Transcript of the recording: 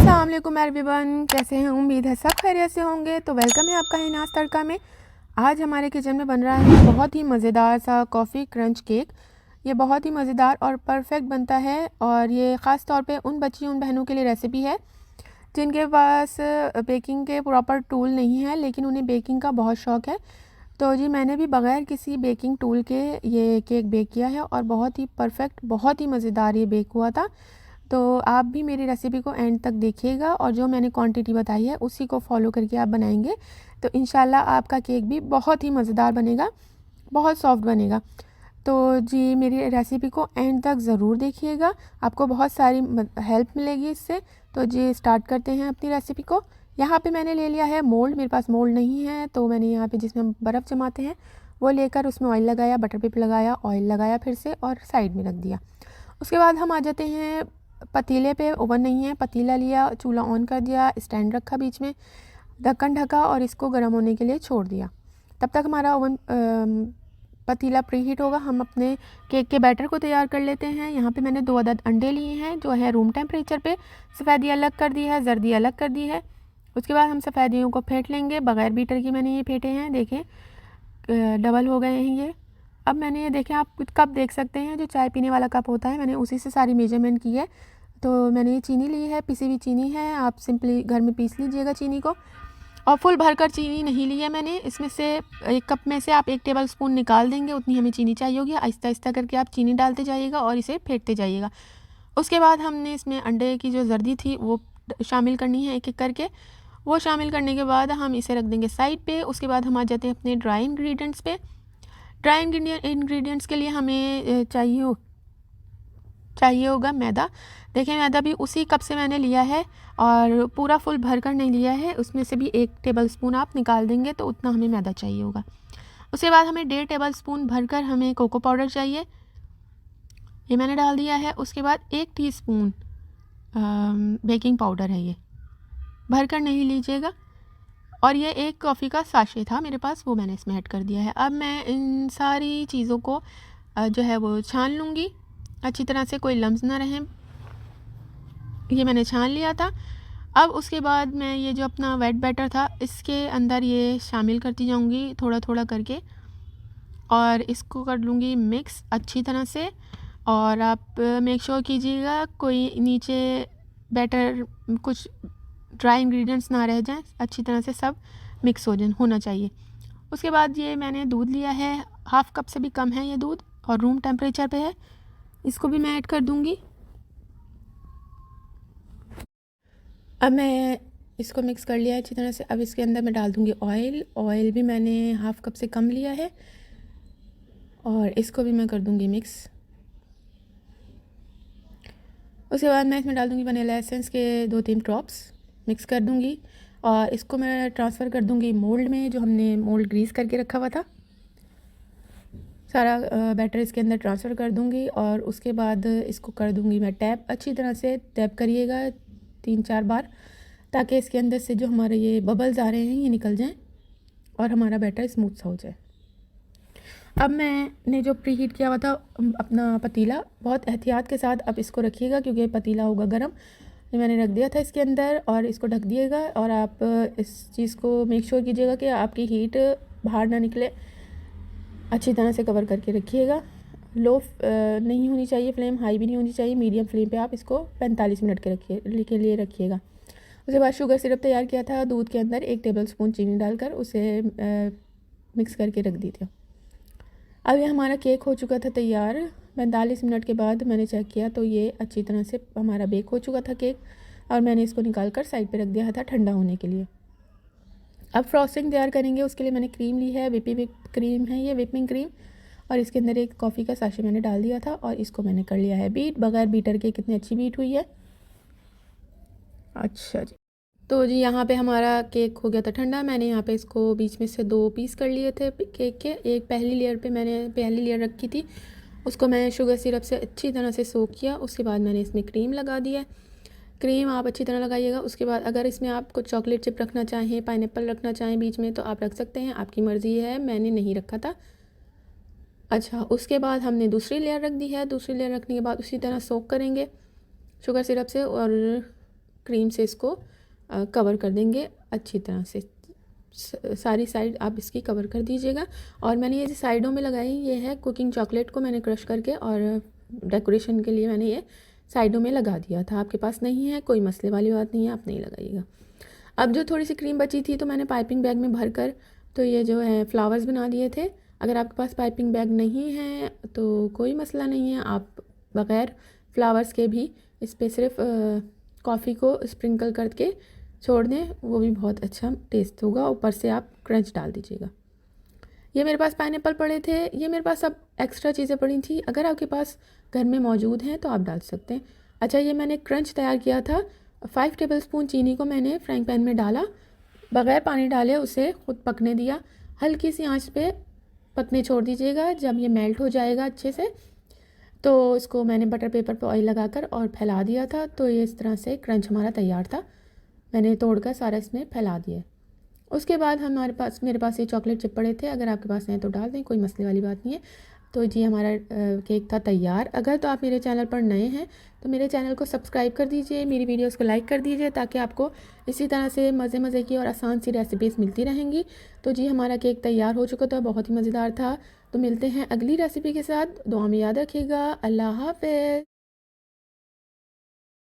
अस्सलाम वालेकुम एवरीवन, कैसे हैं? उम्मीद है सब खैरियत से होंगे। तो वेलकम है आपका हिनाज तड़का में। आज हमारे किचन में बन रहा है बहुत ही मज़ेदार सा कॉफ़ी क्रंच केक। ये बहुत ही मज़ेदार और परफेक्ट बनता है और ये ख़ास तौर पे उन बच्चियों उन बहनों के लिए रेसिपी है जिनके पास बेकिंग के प्रॉपर टूल नहीं है लेकिन उन्हें बेकिंग का बहुत शौक़ है। तो जी मैंने भी बग़ैर किसी बेकिंग टूल के ये केक बेक किया है और बहुत ही परफेक्ट, बहुत ही मज़ेदार ये बेक हुआ था। तो आप भी मेरी रेसिपी को एंड तक देखिएगा और जो मैंने क्वांटिटी बताई है उसी को फॉलो करके आप बनाएंगे तो इंशाल्लाह आपका केक भी बहुत ही मज़ेदार बनेगा, बहुत सॉफ्ट बनेगा। तो जी मेरी रेसिपी को एंड तक ज़रूर देखिएगा, आपको बहुत सारी हेल्प मिलेगी इससे। तो जी स्टार्ट करते हैं अपनी रेसिपी को। यहाँ पे मैंने ले लिया है मोल्ड, मेरे पास मोल्ड नहीं है तो मैंने यहाँ पे जिसमें हम बर्फ़ जमाते हैं वो लेकर उसमें ऑयल लगाया, बटर पेपर लगाया, ऑयल लगाया फिर से और साइड में रख दिया। उसके बाद हम आ जाते हैं पतीले पे। ओवन नहीं है, पतीला लिया, चूल्हा ऑन कर दिया, स्टैंड रखा बीच में, ढक्कन ढका और इसको गर्म होने के लिए छोड़ दिया। तब तक हमारा ओवन पतीला प्री हीट होगा। हम अपने केक के बैटर को तैयार कर लेते हैं। यहाँ पे मैंने 2 अदद अंडे लिए हैं जो है रूम टेम्परेचर पे। सफ़ेदी अलग कर दी है, जर्दी अलग कर दी है। उसके बाद हम सफ़ेदियों को फेंट लेंगे, बग़ैर बीटर की मैंने ये फेंटे हैं, देखें डबल हो गए हैं ये। अब मैंने ये देखें, आप कप देख सकते हैं जो चाय पीने वाला कप होता है, मैंने उसी से सारी मेजरमेंट की है। तो मैंने ये चीनी ली है, पिसी हुई चीनी है, आप सिंपली घर में पीस लीजिएगा चीनी को। और फुल भरकर चीनी नहीं ली है मैंने, इसमें से एक कप में से आप 1 टेबल स्पून निकाल देंगे, उतनी हमें चीनी चाहिए होगी। आहिस्ता आहिस्ता करके आप चीनी डालते जाइएगा और इसे फेंटते जाइएगा। उसके बाद हमने इसमें अंडे की जो जर्दी थी वो शामिल करनी है एक एक करके। वो शामिल करने के बाद हम इसे रख देंगे साइड पे। उसके बाद हम आ जाते हैं अपने ड्राई इंग्रेडिएंट्स पे। ड्राई इंग्रेडिएंट्स के लिए हमें चाहिए होगा मैदा। देखिए मैदा भी उसी कप से मैंने लिया है और पूरा फुल भर कर नहीं लिया है, उसमें से भी 1 टेबल स्पून आप निकाल देंगे तो उतना हमें मैदा चाहिए होगा। उसके बाद हमें 1.5 टेबल स्पून भरकर हमें कोको पाउडर चाहिए, ये मैंने डाल दिया है। उसके बाद 1 टीस्पून बेकिंग पाउडर है, ये भरकर नहीं लीजिएगा। और ये 1 कॉफ़ी का साशे था मेरे पास, वो मैंने इसमें ऐड कर दिया है। अब मैं इन सारी चीज़ों को जो है वो छान लूँगी अच्छी तरह से, कोई लम्स ना रहें। ये मैंने छान लिया था। अब उसके बाद मैं ये जो अपना वेट बैटर था इसके अंदर ये शामिल करती जाऊँगी थोड़ा थोड़ा करके और इसको कर लूँगी मिक्स अच्छी तरह से। और आप मेक श्योर कीजिएगा कोई नीचे बैटर कुछ ड्राई इंग्रेडिएंट्स ना रह जाएं, अच्छी तरह से सब मिक्स होना चाहिए। उसके बाद ये मैंने दूध लिया है, 1/2 कप से भी कम है ये दूध और रूम टेम्परेचर पे है, इसको भी मैं ऐड कर दूँगी। अब मैं इसको मिक्स कर लिया है अच्छी तरह से। अब इसके अंदर मैं डाल दूँगी ऑयल। ऑयल भी मैंने 1/2 कप से कम लिया है और इसको भी मैं कर दूँगी मिक्स। उसके बाद मैं इसमें डाल दूँगी वनीला एसेंस के 2-3 ड्रॉप्स, मिक्स कर दूँगी और इसको मैं ट्रांसफ़र कर दूँगी मोल्ड में, जो हमने मोल्ड ग्रीस करके रखा हुआ था। सारा बैटर इसके अंदर ट्रांसफ़र कर दूँगी और उसके बाद इसको कर दूँगी मैं टैप। अच्छी तरह से टैप करिएगा 3-4 बार, ताकि इसके अंदर से जो हमारे ये बबल्स आ रहे हैं ये निकल जाएं और हमारा बैटर स्मूथ सा हो जाए। अब मैंने जो प्री हीट किया हुआ था अपना पतीला, बहुत एहतियात के साथ अब इसको रखिएगा क्योंकि पतीला होगा गर्म। ये मैंने रख दिया था इसके अंदर और इसको ढक दिएगा और आप इस चीज़ को मेक श्योर कीजिएगा कि आपकी हीट बाहर ना निकले, अच्छी तरह से कवर करके रखिएगा। लो नहीं होनी चाहिए फ्लेम, हाई भी नहीं होनी चाहिए, मीडियम फ्लेम पे आप इसको 45 मिनट के लिए रखिएगा। उसके बाद शुगर सिरप तैयार किया था, दूध के अंदर 1 टेबल स्पून चीनी डालकर उसे मिक्स करके रख दी थी। अब ये हमारा केक हो चुका था तैयार। 45 मिनट के बाद मैंने चेक किया तो ये अच्छी तरह से हमारा बेक हो चुका था केक और मैंने इसको निकाल कर साइड पे रख दिया था ठंडा होने के लिए। अब फ्रॉस्टिंग तैयार करेंगे, उसके लिए मैंने क्रीम ली है, विपिंग क्रीम है ये, विपिंग क्रीम, और इसके अंदर 1 कॉफ़ी का साशे मैंने डाल दिया था और इसको मैंने कर लिया है बीट। बगैर बीटर के कितनी अच्छी बीट हुई है। अच्छा जी, तो जी यहाँ पे हमारा केक हो गया था ठंडा। मैंने यहाँ पे इसको बीच में से 2 पीस कर लिए थे केक के। एक पहली लेयर रखी थी, उसको मैं शुगर सिरप से अच्छी तरह से सोक किया। उसके बाद मैंने इसमें क्रीम लगा दिया। क्रीम आप अच्छी तरह लगाइएगा। उसके बाद अगर इसमें आप कुछ चॉकलेट चिप रखना चाहें, पाइनएप्पल रखना चाहें बीच में तो आप रख सकते हैं, आपकी मर्ज़ी है, मैंने नहीं रखा था। अच्छा, उसके बाद हमने दूसरी लेयर रख दी है। दूसरी लेयर रखने के बाद उसी तरह सोक करेंगे शुगर सिरप से और क्रीम से इसको कवर कर देंगे अच्छी तरह से। सारी साइड आप इसकी कवर कर दीजिएगा। और मैंने ये जो साइडों में लगाई ये है कुकिंग चॉकलेट को मैंने क्रश करके, और डेकोरेशन के लिए मैंने ये साइडों में लगा दिया था। आपके पास नहीं है कोई मसले वाली बात नहीं है, आप नहीं लगाइएगा। अब जो थोड़ी सी क्रीम बची थी तो मैंने पाइपिंग बैग में भर कर तो ये जो है फ्लावर्स बना दिए थे। अगर आपके पास पाइपिंग बैग नहीं है तो कोई मसला नहीं है, आप बग़ैर फ्लावर्स के भी इस पर सिर्फ कॉफ़ी को स्प्रिंकल करके छोड़ दें, वो भी बहुत अच्छा टेस्ट होगा। ऊपर से आप क्रंच डाल दीजिएगा। ये मेरे पास पाइनएप्पल पड़े थे, ये मेरे पास सब एक्स्ट्रा चीज़ें पड़ी थी, अगर आपके पास घर में मौजूद हैं तो आप डाल सकते हैं। अच्छा, ये मैंने क्रंच तैयार किया था। 5 टेबलस्पून चीनी को मैंने फ्राइंग पैन में डाला, बग़ैर पानी डाले उसे खुद पकने दिया। हल्की सी आंच पे पकने छोड़ दीजिएगा। जब ये मेल्ट हो जाएगा अच्छे से तो इसको मैंने बटर पेपर पे ऑयल लगाकर और फैला दिया था। तो ये इस तरह से क्रंच हमारा तैयार था। मैंने तोड़कर सारा इसमें फैला दिया। उसके बाद मेरे पास ये चॉकलेट चिप पड़े थे, अगर आपके पास हैं तो डाल दें, कोई मसले वाली बात नहीं है। तो जी हमारा केक था तैयार। अगर तो आप मेरे चैनल पर नए हैं तो मेरे चैनल को सब्सक्राइब कर दीजिए, मेरी वीडियोस को लाइक कर दीजिए, ताकि आपको इसी तरह से मज़े की और आसान सी रेसिपीज़ मिलती रहेंगी। तो जी हमारा केक तैयार हो चुका था, बहुत ही मज़ेदार था। तो मिलते हैं अगली रेसिपी के साथ। दुआ में याद रखिएगा। अल्लाह हाफ़िज़।